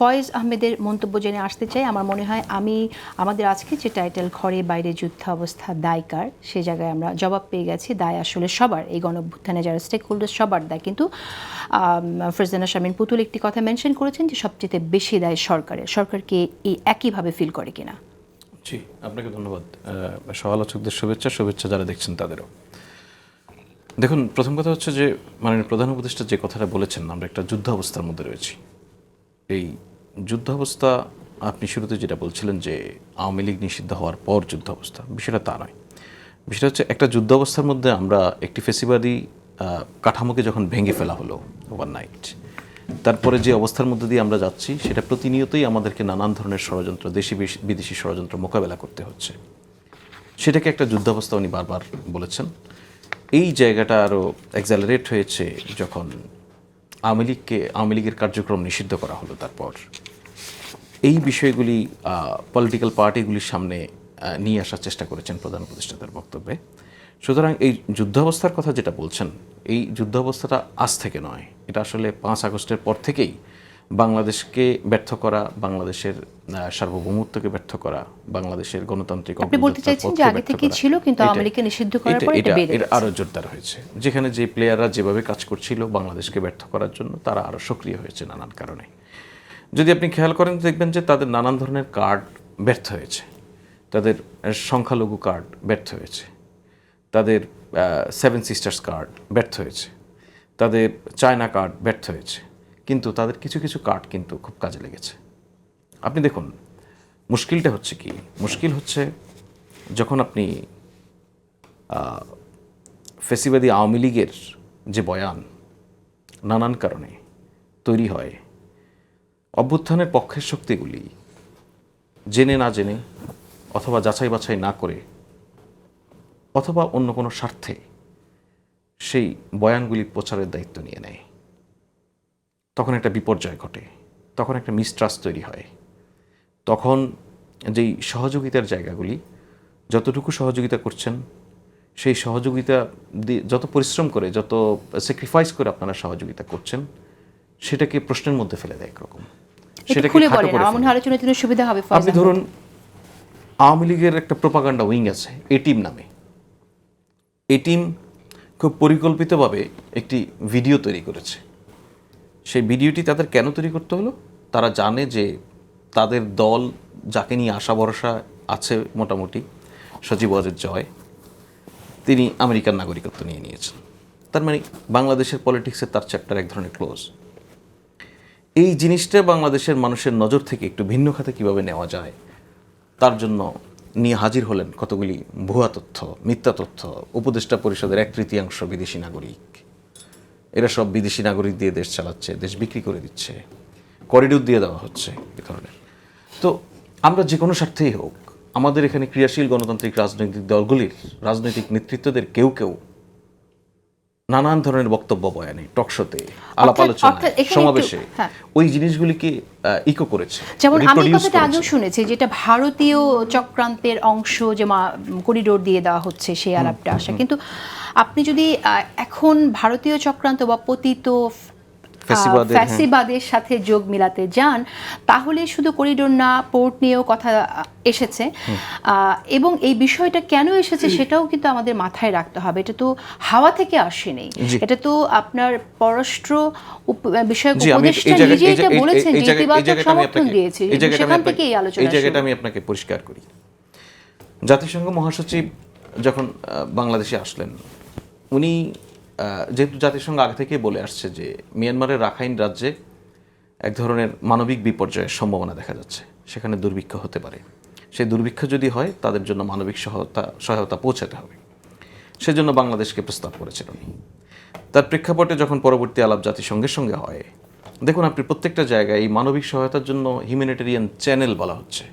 ফয়েজ আহমেদের মন্তব্য জেনে আসতে চাই। আমার মনে হয় আমাদের আজকে যে টাইটেল ঘরে বাইরে যুদ্ধাবস্থা দায় কার, সে জায়গায় আমরা জবাব পেয়ে গেছি। দায় আসলে সবার, এই গণঅভ্যুত্থানে যারা স্টেক হোল্ডার সবার দায়। কিন্তু ফারজানা শামীম পুতুল একটি কথা মেনশন করেছেন যে সবচেয়ে বেশি দায় সরকারের। সরকারকে এই একইভাবে ফিল করে কিনা? জি, আপনাকে ধন্যবাদ। সহ-আলোচকদের শুভেচ্ছা যারা দেখছেন তাদেরও। দেখুন, প্রথম কথা হচ্ছে যে মাননীয় প্রধান উপদেষ্টা যে কথাটা বলেছেন, আমরা একটা যুদ্ধাবস্থার মধ্যে রয়েছি। এই যুদ্ধাবস্থা, আপনি শুরুতে যেটা বলছিলেন যে আওয়ামী লীগ নিষিদ্ধ হওয়ার পর যুদ্ধাবস্থা, বিষয়টা তা নয়। বিষয়টা হচ্ছে একটা যুদ্ধাবস্থার মধ্যে আমরা একটি ফেসিবাদী কাঠামোকে যখন ভেঙে ফেলা হলো ওভারনাইট, তারপরে যে অবস্থার মধ্যে দিয়ে আমরা যাচ্ছি সেটা প্রতিনিয়তই আমাদেরকে নানান ধরনের ষড়যন্ত্র, দেশি বিদেশি ষড়যন্ত্র মোকাবেলা করতে হচ্ছে। সেটাকে একটা যুদ্ধাবস্থা উনি বারবার বলেছেন। এই জায়গাটা আরও অ্যাক্সেলারেট হয়েছে যখন আওয়ামী লীগের কার্যক্রম নিষিদ্ধ করা হলো। তারপর এই বিষয়গুলি পলিটিক্যাল পার্টিগুলির সামনে নিয়ে আসার চেষ্টা করেছেন প্রধান উপদেষ্টা তার বক্তব্যে। সুতরাং এই যুদ্ধাবস্থার কথা যেটা বলছেন, এই যুদ্ধাবস্থাটা আজ থেকে নয়, এটা আসলে 5 আগস্টের পর থেকেই বাংলাদেশকে ব্যর্থ করা, বাংলাদেশের সার্বভৌমত্বকে ব্যর্থ করা, বাংলাদেশের গণতান্ত্রিক আপনি বলতে চাইছেন যে আগে থেকেই ছিল, কিন্তু আওয়ামী লীগকে নিষিদ্ধ করার পর এটা বেড়ে গেছে। আরও জোরদার হয়েছে। যেখানে যে প্লেয়াররা যেভাবে কাজ করছিল বাংলাদেশকে ব্যর্থ করার জন্য, তারা আরও সক্রিয় হয়েছে নানান কারণে। যদি আপনি খেয়াল করেন দেখবেন যে তাদের নানান ধরনের কার্ড ব্যর্থ হয়েছে, তাদের সংখ্যালঘু কার্ড ব্যর্থ হয়েছে, তাদের 7 সিস্টার্স কার্ড ব্যর্থ হয়েছে, তাদের চায়না কার্ড ব্যর্থ হয়েছে, কিন্তু তাদের কিছু কিছু কার্ড কিন্তু খুব কাজে লেগেছে। আপনি দেখুন, মুশকিলটা হচ্ছে কি? মুশকিল হচ্ছে যখন আপনি ফেসিবাদী আওয়ামী লীগের যে বয়ান নানান কারণে তৈরি হয়, অভ্যুত্থানের পক্ষের শক্তিগুলি জেনে না জেনে অথবা যাচাই বাছাই না করে অথবা অন্য কোনো স্বার্থে সেই বয়ানগুলি প্রচারের দায়িত্ব নিয়ে নেয়, তখন একটা বিপর্যয় ঘটে, তখন একটা মিসট্রাস্ট তৈরি হয়। তখন যেই সহযোগিতার জায়গাগুলি, যতটুকু সহযোগিতা করছেন, সেই সহযোগিতা যত পরিশ্রম করে, যত স্যাক্রিফাইস করে আপনারা সহযোগিতা করছেন, সেটাকে প্রশ্নের মধ্যে ফেলে দেয় একরকম। সেটাকে আলোচনার জন্য সুবিধা হবে। আপনি ধরুন, আওয়ামী লীগের একটা প্রোপাগান্ডা উইং আছে এটিম নামে। এটিম খুব পরিকল্পিতভাবে একটি ভিডিও তৈরি করেছে। সেই ভিডিওটি তাদের কেন তৈরি করতে হলো? তারা জানে যে তাদের দল, যাকে নিয়ে আশা ভরসা আছে মোটামুটি, সজীব ওয়াজেদ জয়, তিনি আমেরিকার নাগরিকত্ব নিয়ে নিয়েছেন। তার মানে বাংলাদেশের পলিটিক্সে তার চ্যাপ্টার এক ধরনের ক্লোজ। এই জিনিসটা বাংলাদেশের মানুষের নজর থেকে একটু ভিন্ন খাতে কীভাবে নেওয়া যায়, তার জন্য নিয়ে হাজির হলেন কতগুলি ভুয়া তথ্য, মিথ্যা তথ্য। উপদেষ্টা পরিষদের 1/3 বিদেশি নাগরিক, এরা সব বিদেশি নাগরিক দিয়ে দেশ চালাচ্ছে, দেশ বিক্রি করে দিচ্ছে, করিডোর দিয়ে দেওয়া হচ্ছে, এ ধরনের। তো আমরা যে কোনো স্বার্থেই হোক, আমাদের এখানে ক্রিয়াশীল গণতান্ত্রিক রাজনৈতিক দলগুলির রাজনৈতিক নেতৃত্বদের কেউ কেউ নানান ধরনের বক্তব্য, বয়ানে, টকশোতে, আলাপ আলোচনায়, সমাবেশে ওই জিনিসগুলিকে ইকো করেছে। যেমন আমি কথাটা আগেও শুনেছি, যেটা ভারতীয় চক্রান্তের অংশ, যে করিডোর দিয়ে দেওয়া হচ্ছে, সেই আলাপটা আসা। কিন্তু আপনি যদি এখন ভারতীয় চক্রান্ত বা পতিত ফ্যাসিবাদের সাথে যোগ মিলাতে যান, তাহলে শুধু করিডোর না, পোর্ট নিয়েও কথা এসেছে। এবং এই বিষয়টা কেন এসেছে সেটাও কিন্তু আমাদের মাথায় রাখতে হবে। এটা তো হাওয়া থেকে আসেনি, এটা তো আপনার পররাষ্ট্র বিষয়ক উপদেষ্টা নিজেই এটা বলেছেন যে ইতিবাচক সমর্থন দিয়েছে। সেখান থেকে এই আলোচনা। এই জায়গাটা আমি আপনাকে পরিষ্কার করি। জাতিসংঘ মহাসচিব যখন বাংলাদেশে আসলেন, উনি যেহেতু জাতিসংঘ আগে থেকে বলে আসছে যে মিয়ানমারের রাখাইন রাজ্যে এক ধরনের মানবিক বিপর্যয়ের সম্ভাবনা দেখা যাচ্ছে, সেখানে দুর্ভিক্ষ হতে পারে। সেই দুর্ভিক্ষ যদি হয়, তাদের জন্য মানবিক সহায়তা পৌঁছাতে হবে। সেজন্য বাংলাদেশকে প্রস্তাব করেছেন উনি। তার প্রেক্ষাপটে যখন পরবর্তী আলাপ জাতিসংঘের সঙ্গে হয়, দেখুন আপনি প্রত্যেকটা জায়গায় এই মানবিক সহায়তার জন্য হিউম্যানিটেরিয়ান চ্যানেল বলা হচ্ছে।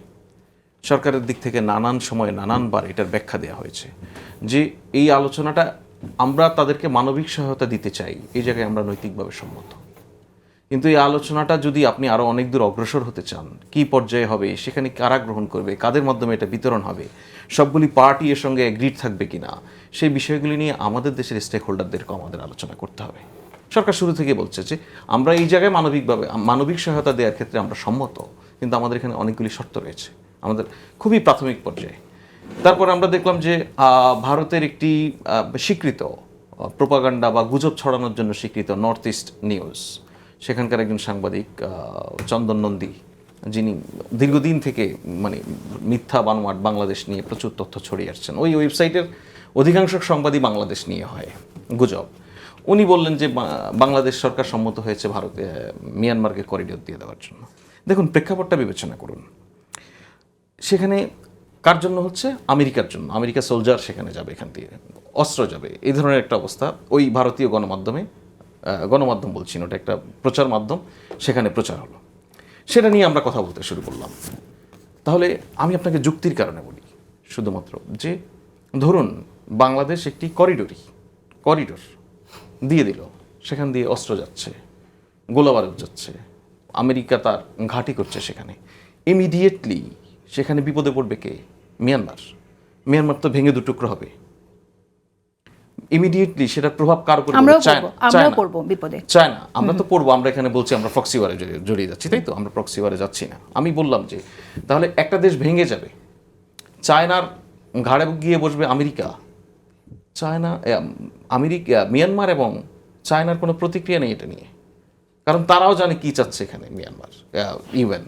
সরকারের দিক থেকে নানান সময় নানানবার এটার ব্যাখ্যা দেওয়া হয়েছে যে এই আলোচনাটা আমরা তাদেরকে মানবিক সহায়তা দিতে চাই, এই জায়গায় আমরা নৈতিকভাবে সম্মত। কিন্তু এই আলোচনাটা যদি আপনি আরও অনেক দূর অগ্রসর হতে চান, কী পর্যায়ে হবে, সেখানে কারা গ্রহণ করবে, কাদের মাধ্যমে এটা বিতরণ হবে, সবগুলি পার্টি এর সঙ্গে এগ্রিড থাকবে কিনা, সেই বিষয়গুলি নিয়ে আমাদের দেশের স্টেক হোল্ডারদেরকে আমাদের আলোচনা করতে হবে। সরকার শুরু থেকে বলছে যে আমরা এই জায়গায় মানবিক সহায়তা দেওয়ার ক্ষেত্রে আমরা সম্মত, কিন্তু আমাদের এখানে অনেকগুলি শর্ত রয়েছে আমাদের খুবই প্রাথমিক পর্যায়ে। তারপর আমরা দেখলাম যে ভারতের একটি স্বীকৃত প্রোপাগান্ডা বা গুজব ছড়ানোর জন্য স্বীকৃত নর্থ ইস্ট নিউজ, সেখানকার একজন সাংবাদিক চন্দন নন্দী, যিনি দীর্ঘদিন থেকে মানে মিথ্যা বানোয়াট বাংলাদেশ নিয়ে প্রচুর তথ্য ছড়িয়ে আসছেন, ওই ওয়েবসাইটের অধিকাংশ সংবাদই বাংলাদেশ নিয়ে হয় গুজব। উনি বললেন যে বাংলাদেশ সরকার সম্মত হয়েছে ভারতে মিয়ানমারকে করিডোর দিয়ে দেওয়ার জন্য। দেখুন প্রেক্ষাপটটা বিবেচনা করুন, সেখানে কার জন্য হচ্ছে? আমেরিকার জন্য। আমেরিকা সোলজার সেখানে যাবে, এখান থেকে অস্ত্র যাবে, এই ধরনের একটা অবস্থা ওই ভারতীয় গণমাধ্যম বলছি না, ওটা একটা প্রচার মাধ্যম, সেখানে প্রচার হলো। সেটা নিয়ে আমরা কথা বলতে শুরু করলাম। তাহলে আমি আপনাকে যুক্তির কারণে বলি শুধুমাত্র যে ধরুন বাংলাদেশ একটি করিডোর দিয়ে দিল, সেখান দিয়ে অস্ত্র যাচ্ছে, গোলাবারুদ যাচ্ছে, আমেরিকা তার ঘাঁটি করছে সেখানে, ইমিডিয়েটলি সেখানে বিপদে পড়বে কে? মিয়ানমার তো ভেঙে দুটুকরো হবে ইমিডিয়েটলি। সেটার প্রভাব কার উপর? আমরাও পড়বো বিপদে। চায়না। আমরা তো পড়বো, আমরা এখানে বলছি আমরা প্রক্সি ওয়ারে জড়িয়ে যাচ্ছি, তাই তো? আমরা প্রক্সি ওয়ারে যাচ্ছি না। আমি বললাম যে তাহলে একটা দেশ ভেঙে যাবে, চায়নার ঘাড়ে গিয়ে বসবে আমেরিকা। মিয়ানমার এবং চায়নার কোনো প্রতিক্রিয়া নেই এটা নিয়ে, কারণ তারাও জানে কি চাচ্ছে এখানে ইউএন।